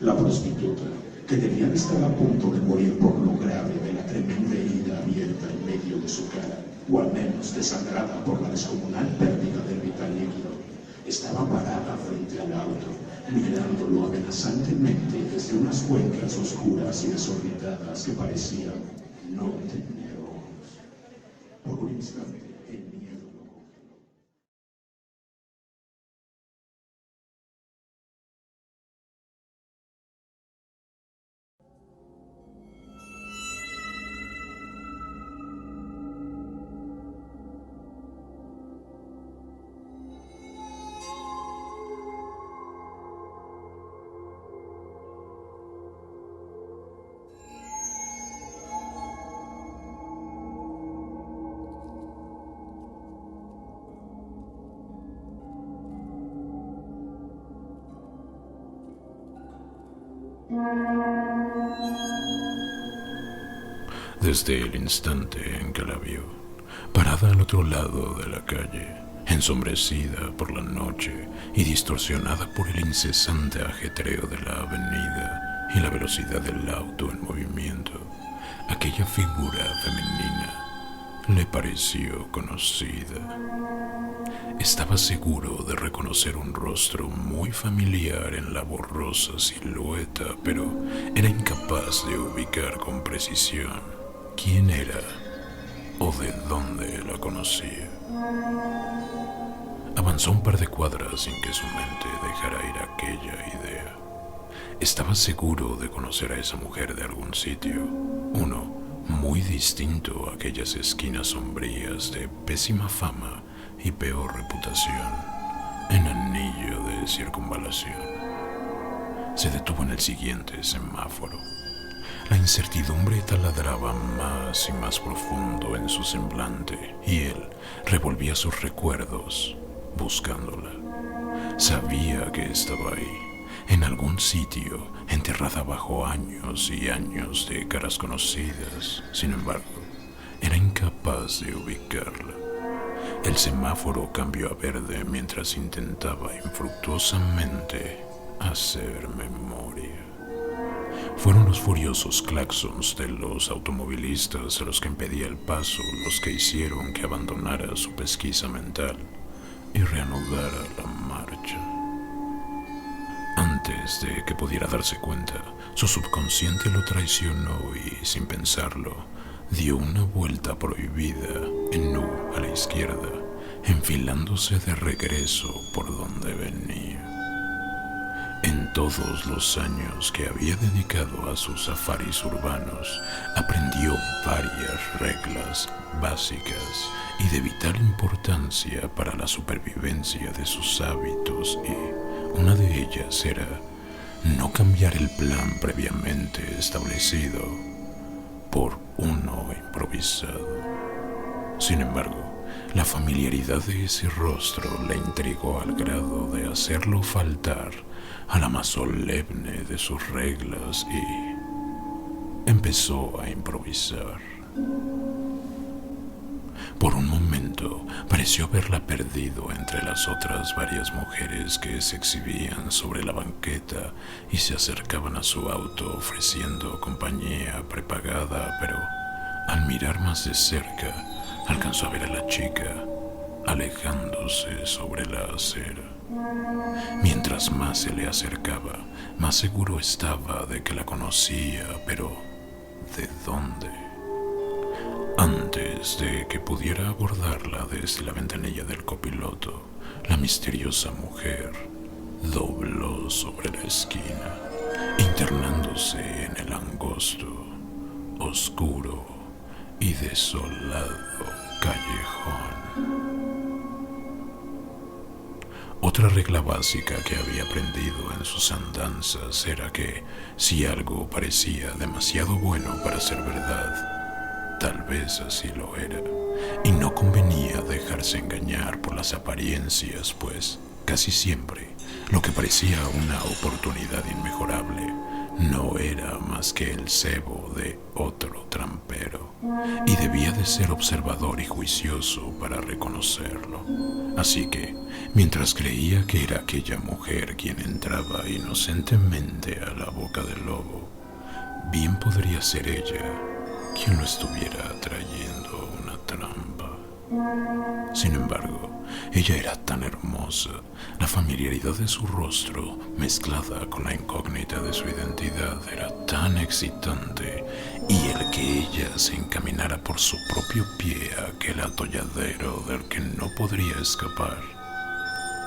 La prostituta, que debía de estar a punto de morir por lo grave de la tremenda herida abierta en medio de su cara, o al menos desangrada por la descomunal pérdida del vital líquido, estaba parada frente al auto, mirándolo amenazantemente desde unas cuencas oscuras y desorbitadas que parecían no tener ojos. Por un instante, el miedo lo congeló. Desde el instante en que la vio, parada al otro lado de la calle, ensombrecida por la noche y distorsionada por el incesante ajetreo de la avenida y la velocidad del auto en movimiento, aquella figura femenina le pareció conocida. Estaba seguro de reconocer un rostro muy familiar en la borrosa silueta, pero era incapaz de ubicar con precisión quién era o de dónde la conocía. Avanzó un par de cuadras sin que su mente dejara ir aquella idea. Estaba seguro de conocer a esa mujer de algún sitio, uno muy distinto a aquellas esquinas sombrías de pésima fama y peor reputación, en anillo de circunvalación. Se detuvo en el siguiente semáforo. La incertidumbre taladraba más y más profundo en su semblante y él revolvía sus recuerdos buscándola. Sabía que estaba ahí, en algún sitio, enterrada bajo años y años de caras conocidas. Sin embargo, era incapaz de ubicarla. El semáforo cambió a verde mientras intentaba infructuosamente hacer memoria. Fueron los furiosos claxons de los automovilistas a los que impedía el paso los que hicieron que abandonara su pesquisa mental y reanudara la marcha. Antes de que pudiera darse cuenta, su subconsciente lo traicionó y, sin pensarlo, dio una vuelta prohibida en U a la izquierda, enfilándose de regreso por donde venía. En todos los años que había dedicado a sus safaris urbanos, aprendió varias reglas básicas y de vital importancia para la supervivencia de sus hábitos, y una de ellas era no cambiar el plan previamente establecido por uno improvisado. Sin embargo, la familiaridad de ese rostro le intrigó al grado de hacerlo faltar a la más solemne de sus reglas y empezó a improvisar. Por un momento pareció haberla perdido entre las otras varias mujeres que se exhibían sobre la banqueta y se acercaban a su auto ofreciendo compañía prepagada, pero al mirar más de cerca alcanzó a ver a la chica alejándose sobre la acera. Mientras más se le acercaba, más seguro estaba de que la conocía, pero ¿de dónde? Antes de que pudiera abordarla desde la ventanilla del copiloto, la misteriosa mujer dobló sobre la esquina, internándose en el angosto, oscuro y desolado callejón. Otra regla básica que había aprendido en sus andanzas era que si algo parecía demasiado bueno para ser verdad, tal vez así lo era, y no convenía dejarse engañar por las apariencias, pues casi siempre lo que parecía una oportunidad inmejorable no era más que el cebo de otro trampero, y debía de ser observador y juicioso para reconocerlo. Así que, mientras creía que era aquella mujer quien entraba inocentemente a la boca del lobo, bien podría ser ella quien lo estuviera atrayendo a una trampa. Sin embargo, ella era tan hermosa, la familiaridad de su rostro, mezclada con la incógnita de su identidad, era tan excitante, y el que ella se encaminara por su propio pie a aquel atolladero del que no podría escapar,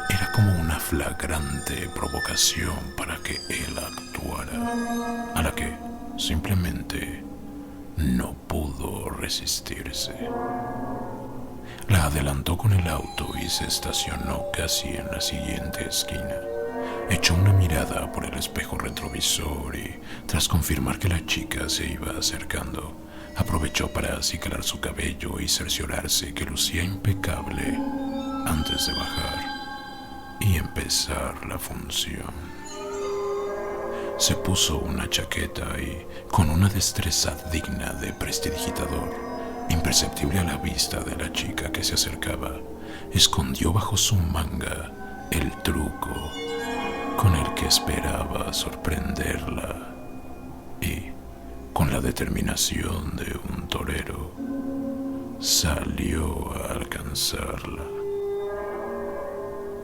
era como una flagrante provocación para que él actuara, a la que simplemente no pudo resistirse. La adelantó con el auto y se estacionó casi en la siguiente esquina. Echó una mirada por el espejo retrovisor y, tras confirmar que la chica se iba acercando, aprovechó para acicalar su cabello y cerciorarse que lucía impecable antes de bajar y empezar la función. Se puso una chaqueta y, con una destreza digna de prestidigitador, imperceptible a la vista de la chica que se acercaba, escondió bajo su manga el truco con el que esperaba sorprenderla y, con la determinación de un torero, salió a alcanzarla.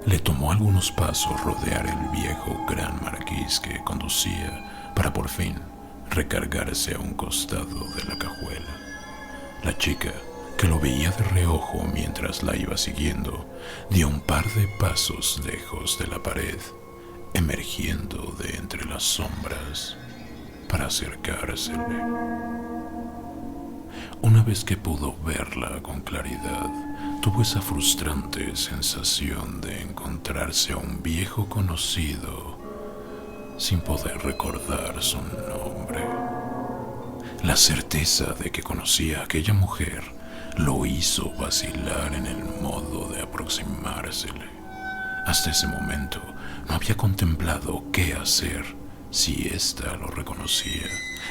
Le tomó algunos pasos rodear el viejo gran marquís que conducía para por fin recargarse a un costado de la cajuela. La chica, que lo veía de reojo mientras la iba siguiendo, dio un par de pasos lejos de la pared, emergiendo de entre las sombras para acercársele. Una vez que pudo verla con claridad, tuvo esa frustrante sensación de encontrarse a un viejo conocido sin poder recordar su nombre. La certeza de que conocía a aquella mujer lo hizo vacilar en el modo de aproximársele. Hasta ese momento no había contemplado qué hacer si ésta lo reconocía,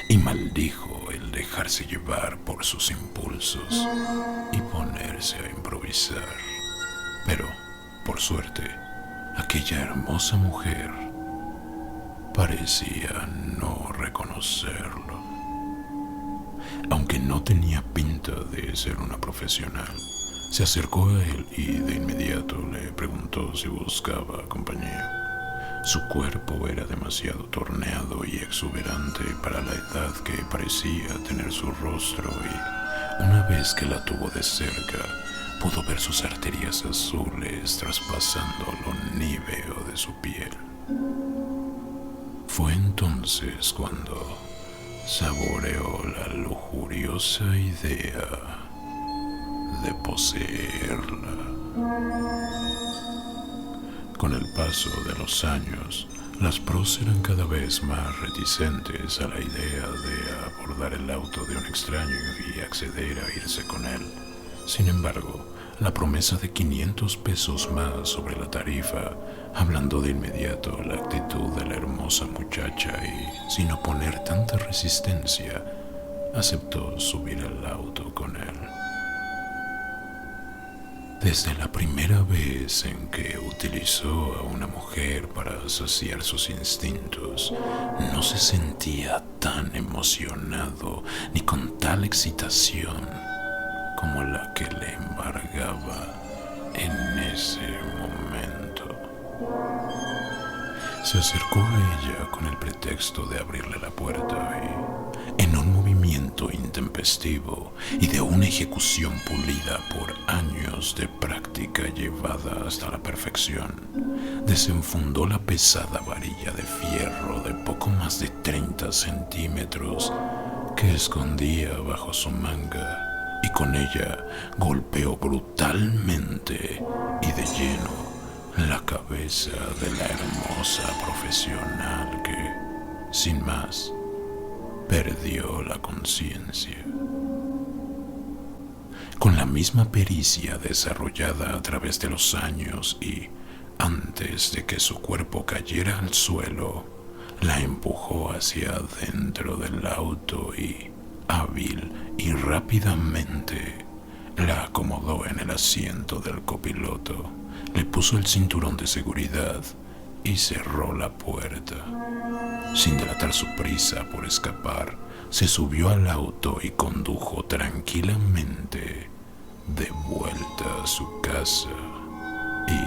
y maldijo el dejarse llevar por sus impulsos y ponerse a improvisar. Pero, por suerte, aquella hermosa mujer parecía no reconocerlo. Aunque no tenía pinta de ser una profesional, se acercó a él y de inmediato le preguntó si buscaba compañía. Su cuerpo era demasiado torneado y exuberante para la edad que parecía tener su rostro, y una vez que la tuvo de cerca, pudo ver sus arterias azules traspasando lo níveo de su piel. Fue entonces cuando saboreó la lujuriosa idea de poseerla. Con el paso de los años, las pros eran cada vez más reticentes a la idea de abordar el auto de un extraño y acceder a irse con él. Sin embargo, la promesa de 500 pesos más sobre la tarifa, hablando de inmediato la actitud de la hermosa muchacha y, sin oponer tanta resistencia, aceptó subir al auto con él. Desde la primera vez en que utilizó a una mujer para saciar sus instintos, no se sentía tan emocionado ni con tal excitación como la que le embargaba en ese momento. Se acercó a ella con el pretexto de abrirle la puerta y, en un movimiento intempestivo y de una ejecución pulida por años de práctica llevada hasta la perfección, desenfundó la pesada varilla de fierro de poco más de 30 centímetros que escondía bajo su manga, y con ella golpeó brutalmente y de lleno la cabeza de la hermosa profesional que, sin más, perdió la conciencia. Con la misma pericia desarrollada a través de los años y antes de que su cuerpo cayera al suelo, la empujó hacia adentro del auto y, hábil y rápidamente, la acomodó en el asiento del copiloto, le puso el cinturón de seguridad y cerró la puerta. Sin delatar su prisa por escapar, se subió al auto y condujo tranquilamente de vuelta a su casa. Y,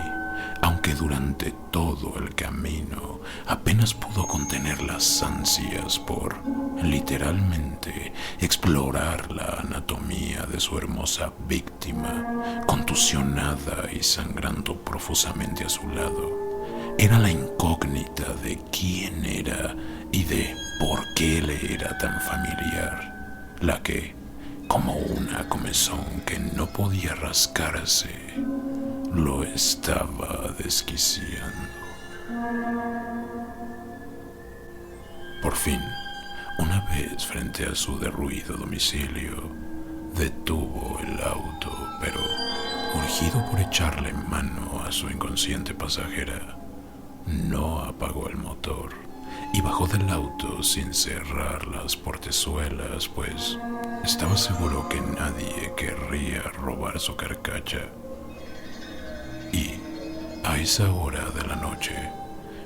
aunque durante todo el camino apenas pudo contener las ansias por, literalmente, explorar la anatomía de su hermosa víctima, contusionada y sangrando profusamente a su lado, era la incógnita de quién era y de por qué le era tan familiar, la que, como una comezón que no podía rascarse, lo estaba desquiciando. Por fin, una vez frente a su derruido domicilio, detuvo el auto, pero, urgido por echarle mano a su inconsciente pasajera, no apagó el motor y bajó del auto sin cerrar las portezuelas, pues estaba seguro que nadie querría robar su carcacha. Y a esa hora de la noche,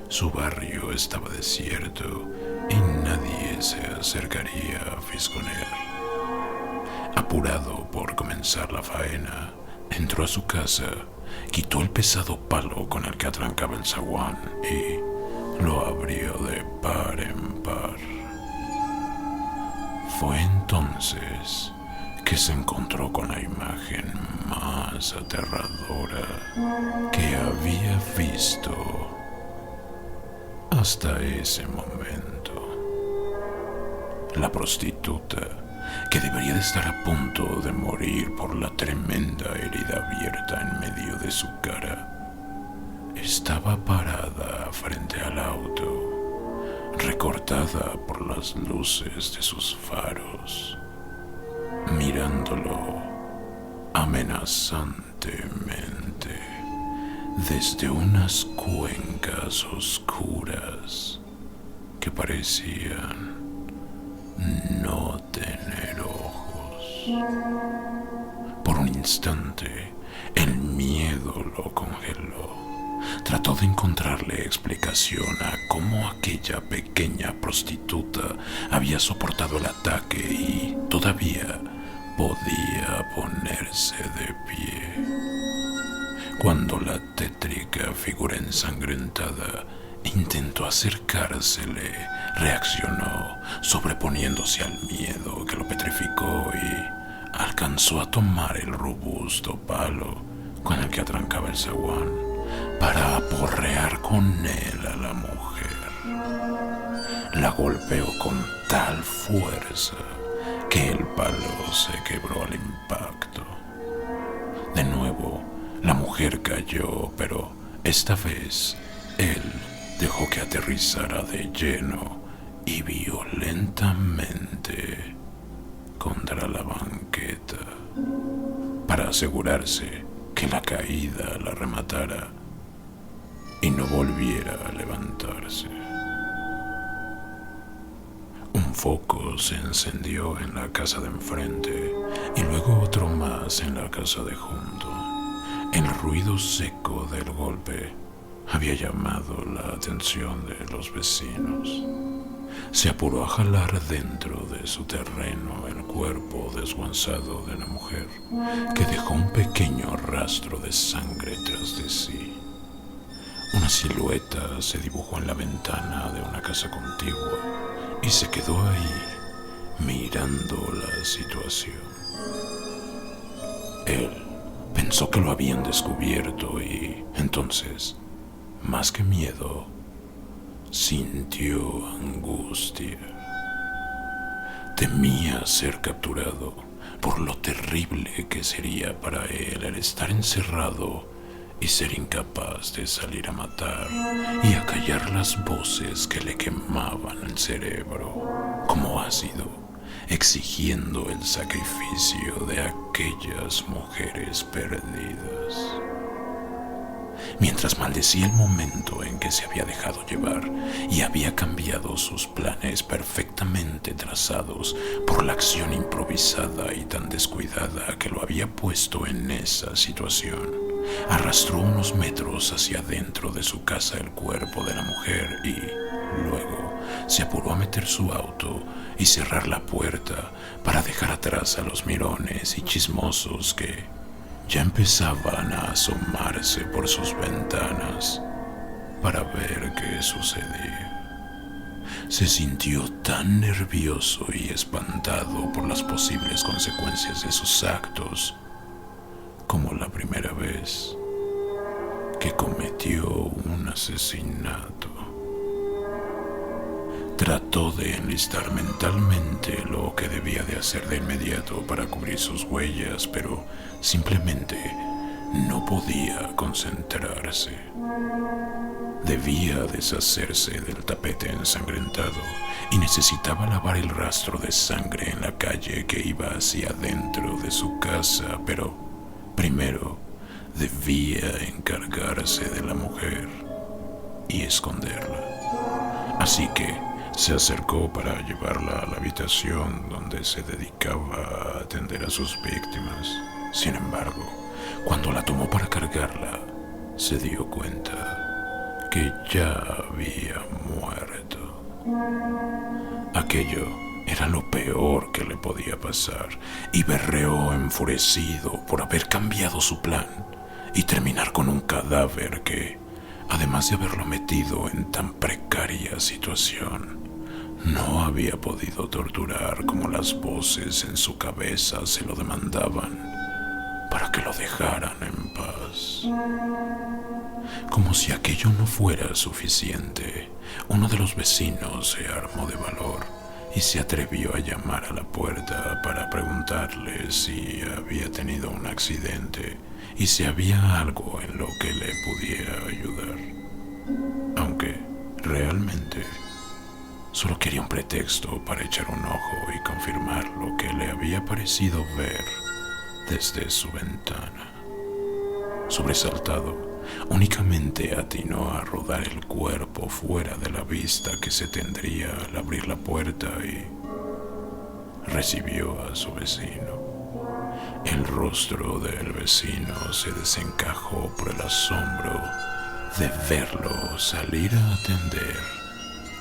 su barrio estaba desierto y nadie se acercaría a fisgonear. Apurado por comenzar la faena, entró a su casa, quitó el pesado palo con el que atrancaba el zaguán y lo abrió de par en par. Fue entonces que se encontró con la imagen más aterradora que había visto hasta ese momento. La prostituta, que debería de estar a punto de morir por la tremenda herida abierta en medio de su cara, estaba parada frente al auto, recortada por las luces de sus faros, mirándolo amenazantemente desde unas cuencas oscuras que parecían no tener ojos. Por un instante, el miedo lo congeló. Trató de encontrarle explicación a cómo aquella pequeña prostituta había soportado el ataque y todavía podía ponerse de pie. Cuando la tétrica figura ensangrentada intentó acercársele, reaccionó, sobreponiéndose al miedo que lo petrificó y alcanzó a tomar el robusto palo con el que atrancaba el zaguán para aporrear con él a la mujer. La golpeó con tal fuerza que el palo se quebró al impacto. De nuevo, la mujer cayó, pero esta vez él dejó que aterrizara de lleno y violentamente contra la banqueta para asegurarse que la caída la rematara y no volviera a levantarse. Un foco se encendió en la casa de enfrente y luego otro más en la casa de junto. El ruido seco del golpe había llamado la atención de los vecinos. Se apuró a jalar dentro de su terreno el cuerpo desguazado de la mujer, que dejó un pequeño rastro de sangre tras de sí. Una silueta se dibujó en la ventana de una casa contigua y se quedó ahí mirando la situación. Él pensó que lo habían descubierto y entonces, más que miedo, sintió angustia. Temía ser capturado por lo terrible que sería para él el estar encerrado y ser incapaz de salir a matar y a callar las voces que le quemaban el cerebro como ácido, exigiendo el sacrificio de aquellas mujeres perdidas. Mientras maldecía el momento en que se había dejado llevar y había cambiado sus planes perfectamente trazados por la acción improvisada y tan descuidada que lo había puesto en esa situación, Arrastró unos metros hacia adentro de su casa el cuerpo de la mujer y luego se apuró a meter su auto y cerrar la puerta para dejar atrás a los mirones y chismosos que ya empezaban a asomarse por sus ventanas para ver qué sucedía. Se sintió tan nervioso y espantado por las posibles consecuencias de sus actos como la primera vez que cometió un asesinato. Trató de enlistar mentalmente lo que debía de hacer de inmediato para cubrir sus huellas, pero simplemente no podía concentrarse. Debía deshacerse del tapete ensangrentado y necesitaba lavar el rastro de sangre en la calle que iba hacia adentro de su casa, pero primero debía encargarse de la mujer y esconderla. Así que se acercó para llevarla a la habitación donde se dedicaba a atender a sus víctimas. Sin embargo, cuando la tomó para cargarla, se dio cuenta que ya había muerto. Aquello era lo peor que le podía pasar y berreó enfurecido por haber cambiado su plan y terminar con un cadáver que, además de haberlo metido en tan precaria situación, no había podido torturar como las voces en su cabeza se lo demandaban para que lo dejaran en paz. Como si aquello no fuera suficiente, uno de los vecinos se armó de valor y se atrevió a llamar a la puerta para preguntarle si había tenido un accidente y si había algo en lo que le pudiera ayudar. Aunque realmente solo quería un pretexto para echar un ojo y confirmar lo que le había parecido ver desde su ventana. Sobresaltado, únicamente atinó a rodar el cuerpo fuera de la vista que se tendría al abrir la puerta y recibió a su vecino. El rostro del vecino se desencajó por el asombro de verlo salir a atender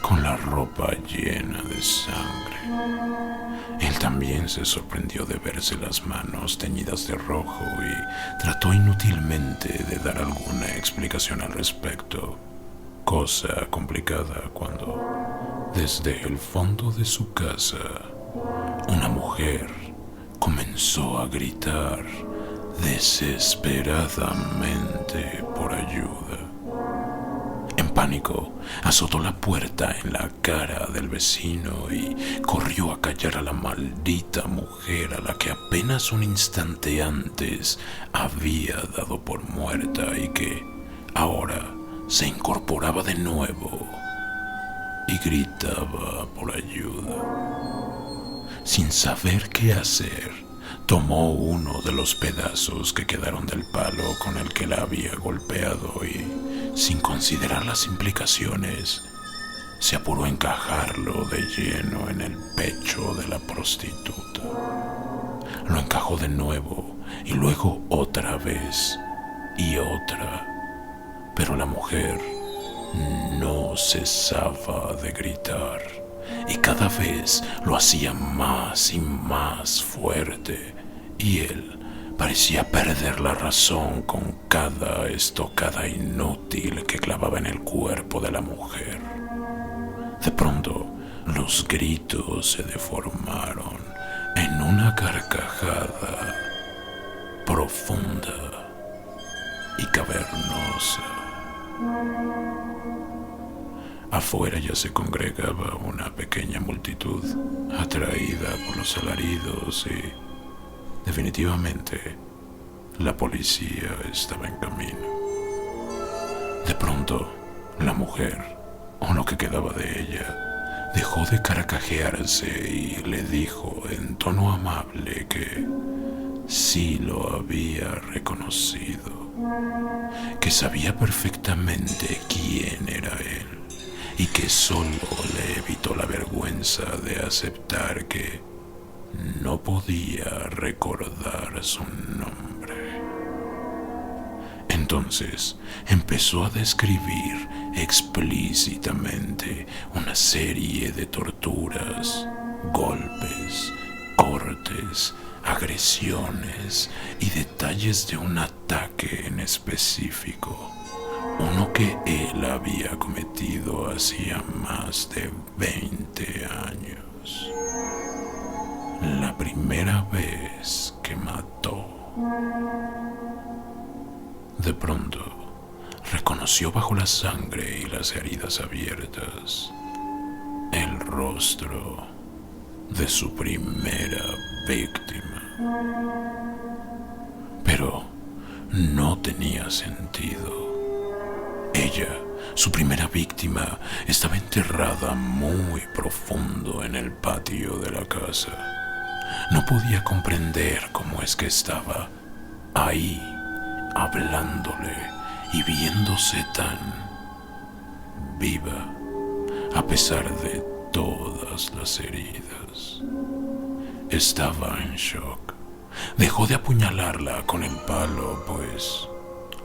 con la ropa llena de sangre. Él también se sorprendió de verse las manos teñidas de rojo y trató inútilmente de dar alguna explicación al respecto, cosa complicada cuando, desde el fondo de su casa, una mujer comenzó a gritar desesperadamente por ayuda. En pánico, azotó la puerta en la cara del vecino y corrió a callar a la maldita mujer a la que apenas un instante antes había dado por muerta y que ahora se incorporaba de nuevo y gritaba por ayuda. Sin saber qué hacer, tomó uno de los pedazos que quedaron del palo con el que la había golpeado y, sin considerar las implicaciones, se apuró a encajarlo de lleno en el pecho de la prostituta. Lo encajó de nuevo y luego otra vez y otra, pero la mujer no cesaba de gritar y cada vez lo hacía más y más fuerte, y él parecía perder la razón con cada estocada inútil que clavaba en el cuerpo de la mujer. De pronto, los gritos se deformaron en una carcajada profunda y cavernosa. Afuera ya se congregaba una pequeña multitud, atraída por los alaridos y, definitivamente, la policía estaba en camino. De pronto, la mujer, o lo que quedaba de ella, dejó de carcajearse y le dijo en tono amable que sí lo había reconocido, que sabía perfectamente quién era él y que solo le evitó la vergüenza de aceptar que no podía recordar su nombre. Entonces empezó a describir explícitamente una serie de torturas, golpes, cortes, agresiones y detalles de un ataque en específico, uno que él había cometido hacía más de 20 años. La primera vez que mató. De pronto, reconoció bajo la sangre y las heridas abiertas el rostro de su primera víctima. Pero no tenía sentido. Ella, su primera víctima, estaba enterrada muy profundo en el patio de la casa. No podía comprender cómo es que estaba ahí, hablándole y viéndose tan viva, a pesar de todas las heridas. Estaba en shock. Dejó de apuñalarla con el palo, pues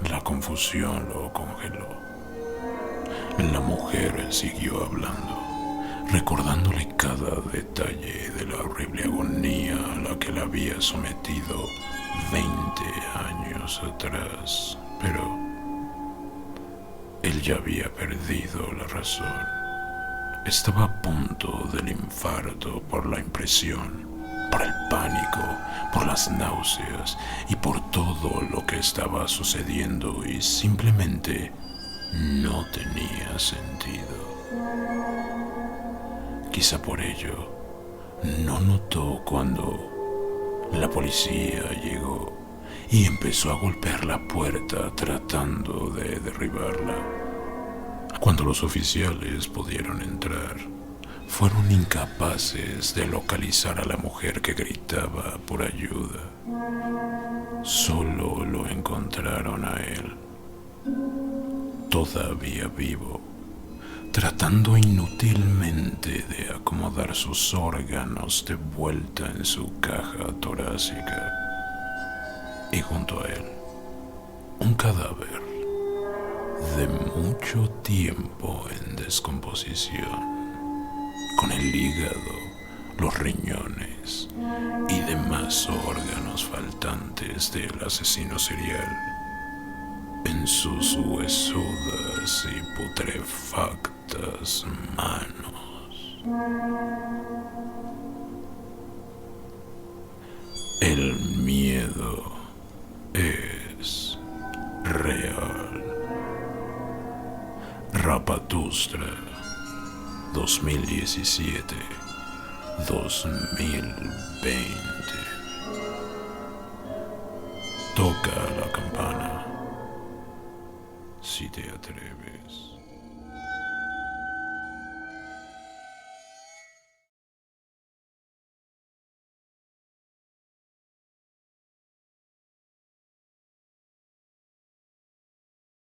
la confusión lo congeló. La mujer siguió hablando, recordándole cada detalle de la horrible agonía a la que la había sometido 20 años atrás, pero él ya había perdido la razón. Estaba a punto del infarto por la impresión, por el pánico, por las náuseas y por todo lo que estaba sucediendo y simplemente no tenía sentido. Quizá por ello no notó cuando la policía llegó y empezó a golpear la puerta tratando de derribarla. Cuando los oficiales pudieron entrar, fueron incapaces de localizar a la mujer que gritaba por ayuda. Solo lo encontraron a él, todavía vivo, tratando inutilmente de acomodar sus órganos de vuelta en su caja torácica. Y junto a él, un cadáver de mucho tiempo en descomposición, con el hígado, los riñones y demás órganos faltantes del asesino serial en sus huesudas y putrefactas manos. El miedo es real. Rapatustra 2017-2020. Toca la campana si te atreves.